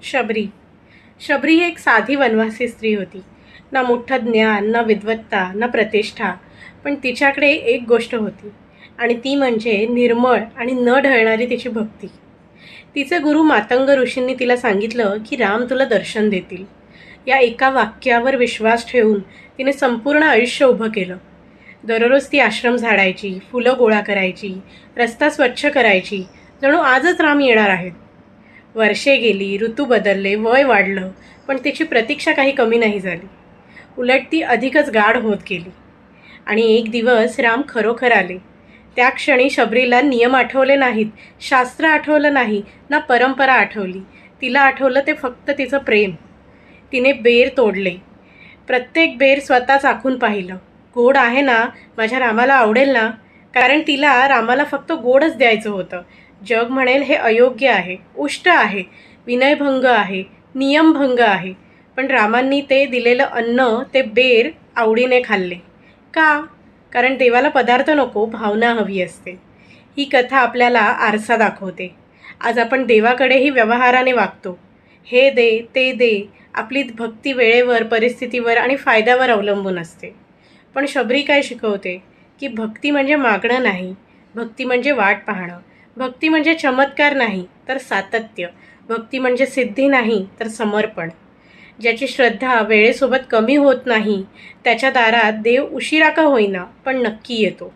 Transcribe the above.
शबरी. शबरी ही एक साधी वनवासी स्त्री होती. ना मोठं ज्ञान, ना विद्वत्ता, ना प्रतिष्ठा. पण तिच्याकडे एक गोष्ट होती आणि ती म्हणजे निर्मळ आणि न ढळणारी तिची भक्ती. तिचे गुरु मातंग ऋषींनी तिला सांगितलं की राम तुला दर्शन देतील. या एका वाक्यावर विश्वास ठेवून तिने संपूर्ण आयुष्य उभं केलं. दररोज ती आश्रम झाडायची, फुलं गोळा करायची, रस्ता स्वच्छ करायची, जणू आजच राम येणार आहेत. वर्षे गेली, ऋतू बदलले, वय वाढलं, पण तिची प्रतीक्षा काही कमी नाही झाली. उलट ती अधिकच गाढ होत गेली. आणि एक दिवस राम खरोखर आले. त्या क्षणी शबरीला नियम आठवले नाहीत, शास्त्र आठवलं नाही, ना परंपरा आठवली. तिला आठवलं ते फक्त तिचं प्रेम. तिने बेर तोडले. प्रत्येक बेर स्वतः चाखून पाहिलं. गोड आहे ना, माझ्या रामाला आवडेल ना? कारण तिला रामाला फक्त गोडच द्यायचं होतं. जग म्हणेल हे अयोग्य आहे, उष्ट आहे, विनयभंग आहे, नियमभंग आहे. पण रामांनी ते दिलेलं अन्न, ते बेर आवडीने खाल्ले. का? कारण देवाला पदार्थ नको, भावना हवी असते. ही कथा आपल्याला आरसा दाखवते. आज आपण देवाकडेही व्यवहाराने वागतो. हे दे, ते दे. आपली भक्ती वेळेवर, परिस्थितीवर आणि फायद्यावर अवलंबून असते. पण शबरी काय शिकवते? की भक्ती म्हणजे मागणं नाही. भक्ती म्हणजे वाट पाहणं. भक्ती म्हणजे चमत्कार नाही, तर सातत्य. भक्ती म्हणजे सिद्धी नाही, तर समर्पण. ज्याची श्रद्धा वेळेसोबत कमी होत नाही, त्याच्या दारात देव उशिरा का होईना, पण नक्की येतो.